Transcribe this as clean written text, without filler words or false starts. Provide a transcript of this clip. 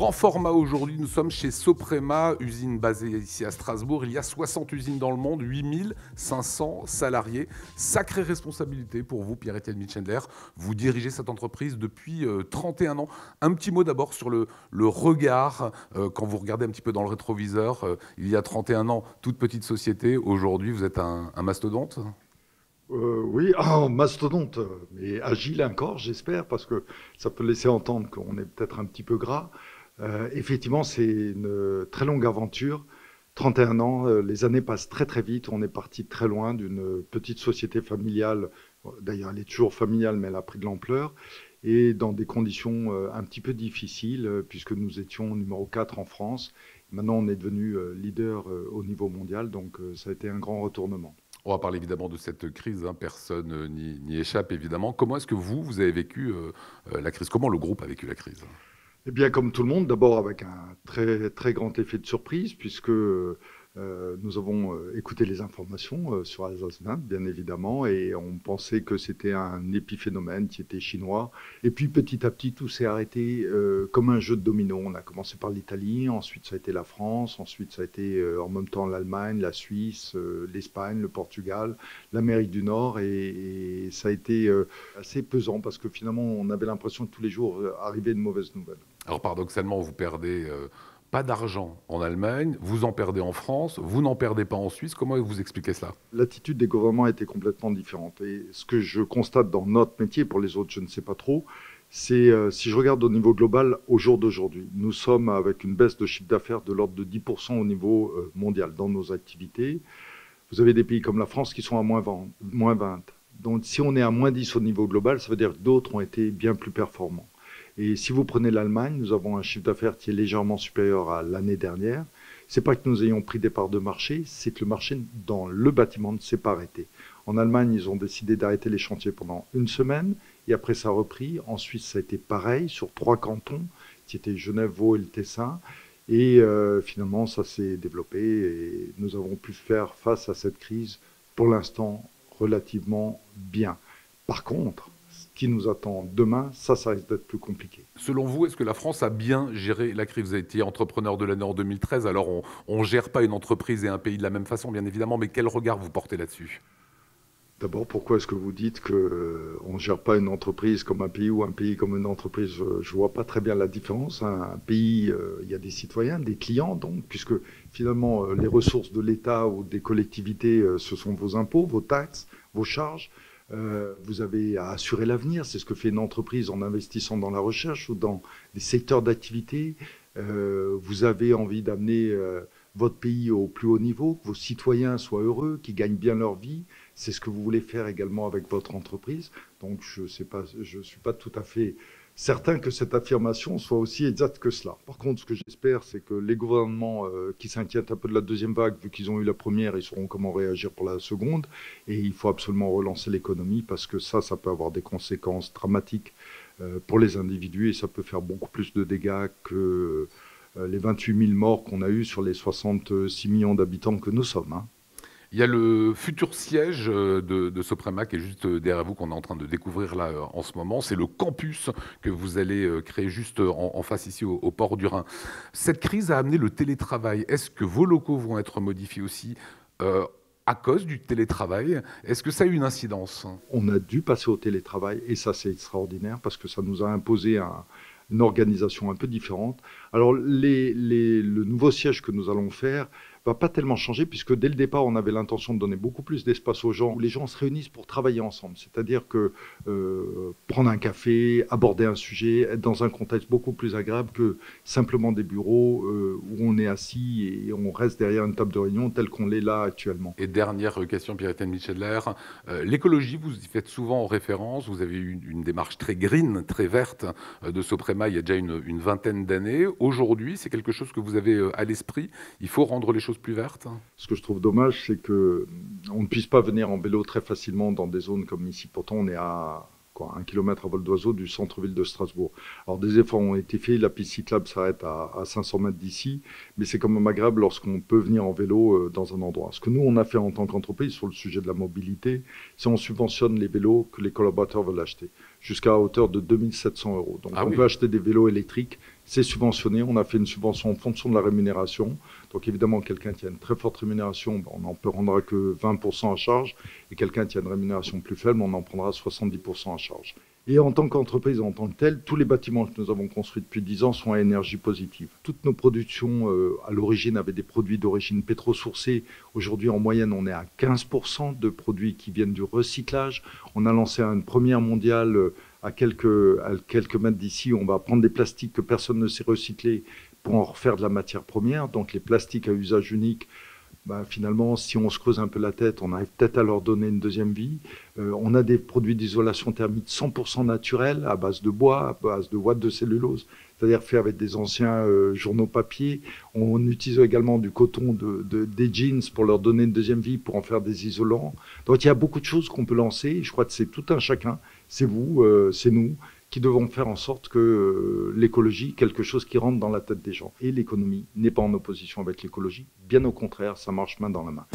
Grand format aujourd'hui, nous sommes chez Soprema, usine basée ici à Strasbourg. Il y a 60 usines dans le monde, 8500 salariés. Sacrée responsabilité pour vous, Pierre-Étienne Mitschendler. Vous dirigez cette entreprise depuis 31 ans. Un petit mot d'abord sur le regard, quand vous regardez un petit peu dans le rétroviseur. Il y a 31 ans, toute petite société. Aujourd'hui, vous êtes un mastodonte. Oui, mastodonte, mais agile encore, j'espère, parce que ça peut laisser entendre qu'on est peut-être un petit peu gras. Effectivement, c'est une très longue aventure. 31 ans, les années passent très très vite. On est parti très loin d'une petite société familiale. D'ailleurs, elle est toujours familiale, mais elle a pris de l'ampleur. Et dans des conditions un petit peu difficiles, puisque nous étions numéro 4 en France. Maintenant, on est devenu leader au niveau mondial, donc ça a été un grand retournement. On va parler évidemment de cette crise, hein, personne n'y échappe évidemment. Comment est-ce que vous avez vécu la crise? Comment le groupe a vécu la crise? Eh bien, comme tout le monde, d'abord avec un très, très grand effet de surprise, puisque nous avons écouté les informations sur Alsace 20, bien évidemment, et on pensait que c'était un épiphénomène qui était chinois. Et puis, petit à petit, tout s'est arrêté comme un jeu de domino. On a commencé par l'Italie, ensuite ça a été la France, ensuite ça a été en même temps l'Allemagne, la Suisse, l'Espagne, le Portugal, l'Amérique du Nord, et ça a été assez pesant, parce que finalement, on avait l'impression que tous les jours arrivait de mauvaises nouvelles. Alors paradoxalement, vous perdez pas d'argent en Allemagne, vous en perdez en France, vous n'en perdez pas en Suisse. Comment vous expliquez cela? L'attitude des gouvernements était complètement différente. Et ce que je constate dans notre métier, pour les autres, je ne sais pas trop, c'est si je regarde au niveau global, au jour d'aujourd'hui, nous sommes avec une baisse de chiffre d'affaires de l'ordre de 10% au niveau mondial dans nos activités. Vous avez des pays comme la France qui sont à moins 20. Donc si on est à moins 10 au niveau global, ça veut dire que d'autres ont été bien plus performants. Et si vous prenez l'Allemagne, nous avons un chiffre d'affaires qui est légèrement supérieur à l'année dernière. C'est pas que nous ayons pris des parts de marché, c'est que le marché dans le bâtiment ne s'est pas arrêté. En Allemagne, ils ont décidé d'arrêter les chantiers pendant une semaine, et après ça a repris. En Suisse, ça a été pareil sur 3 cantons, qui étaient Genève, Vaud et le Tessin. Et finalement, ça s'est développé, et nous avons pu faire face à cette crise, pour l'instant, relativement bien. Par contre, ce qui nous attend demain, ça risque d'être plus compliqué. Selon vous, est-ce que la France a bien géré la crise? Vous avez été entrepreneur de l'année en 2013, alors on ne gère pas une entreprise et un pays de la même façon, bien évidemment, mais quel regard vous portez là-dessus? D'abord, pourquoi est-ce que vous dites qu'on ne gère pas une entreprise comme un pays ou un pays comme une entreprise? Je ne vois pas très bien la différence. Un pays, il y a des citoyens, des clients, donc, puisque finalement, les ressources de l'État ou des collectivités, ce sont vos impôts, vos taxes, vos charges. Vous avez à assurer l'avenir, c'est ce que fait une entreprise en investissant dans la recherche ou dans des secteurs d'activité. Vous avez envie d'amener votre pays au plus haut niveau, que vos citoyens soient heureux, qu'ils gagnent bien leur vie. C'est ce que vous voulez faire également avec votre entreprise. Donc je ne suis pas tout à fait certain que cette affirmation soit aussi exacte que cela. Par contre, ce que j'espère, c'est que les gouvernements qui s'inquiètent un peu de la deuxième vague, vu qu'ils ont eu la première, ils sauront comment réagir pour la seconde. Et il faut absolument relancer l'économie, parce que ça peut avoir des conséquences dramatiques pour les individus, et ça peut faire beaucoup plus de dégâts que les 28 000 morts qu'on a eus sur les 66 millions d'habitants que nous sommes, hein. Il y a le futur siège de Soprema qui est juste derrière vous, qu'on est en train de découvrir là en ce moment. C'est le campus que vous allez créer juste en face ici au port du Rhin. Cette crise a amené le télétravail. Est-ce que vos locaux vont être modifiés aussi à cause du télétravail? Est-ce que ça a eu une incidence? On a dû passer au télétravail, et ça c'est extraordinaire, parce que ça nous a imposé une organisation un peu différente. Alors le nouveau siège que nous allons faire va pas tellement changer, puisque dès le départ, on avait l'intention de donner beaucoup plus d'espace aux gens, où les gens se réunissent pour travailler ensemble. C'est-à-dire que prendre un café, aborder un sujet, être dans un contexte beaucoup plus agréable que simplement des bureaux où on est assis et on reste derrière une table de réunion telle qu'on l'est là actuellement. Et dernière question, Pierre-Étienne Mitschendler, l'écologie, vous y faites souvent référence. Vous avez eu une démarche très green, très verte de Soprema il y a déjà une vingtaine d'années. Aujourd'hui, c'est quelque chose que vous avez à l'esprit. Il faut rendre les choses plus vertes. Ce que je trouve dommage, c'est qu'on ne puisse pas venir en vélo très facilement dans des zones comme ici. Pourtant, on est à 1 kilomètre à vol d'oiseau du centre-ville de Strasbourg. Alors des efforts ont été faits, la piste cyclable s'arrête à 500 mètres d'ici, mais c'est quand même agréable lorsqu'on peut venir en vélo dans un endroit. Ce que nous, on a fait en tant qu'entreprise sur le sujet de la mobilité, c'est on subventionne les vélos que les collaborateurs veulent acheter, jusqu'à hauteur de 2 700 €. Donc on peut acheter des vélos électriques c'est subventionné. On a fait une subvention en fonction de la rémunération. Donc évidemment, quelqu'un qui a une très forte rémunération, on n'en prendra que 20% à charge. Et quelqu'un qui a une rémunération plus faible, on en prendra 70% à charge. Et en tant qu'entreprise, en tant que telle, tous les bâtiments que nous avons construits depuis 10 ans sont à énergie positive. Toutes nos productions, à l'origine, avaient des produits d'origine pétro-sourcée. Aujourd'hui, en moyenne, on est à 15% de produits qui viennent du recyclage. On a lancé une première mondiale à quelques mètres d'ici. On va prendre des plastiques que personne ne sait recycler pour en refaire de la matière première. Donc les plastiques à usage unique, finalement, si on se creuse un peu la tête, on arrive peut-être à leur donner une deuxième vie. On a des produits d'isolation thermique 100% naturels, à base de bois, à base de ouate de cellulose, c'est-à-dire fait avec des anciens journaux papier. On utilise également du coton des jeans pour leur donner une deuxième vie, pour en faire des isolants. Donc il y a beaucoup de choses qu'on peut lancer. Je crois que c'est tout un chacun. C'est vous, c'est nous, qui devons faire en sorte que l'écologie, quelque chose qui rentre dans la tête des gens. Et l'économie n'est pas en opposition avec l'écologie. Bien au contraire, ça marche main dans la main.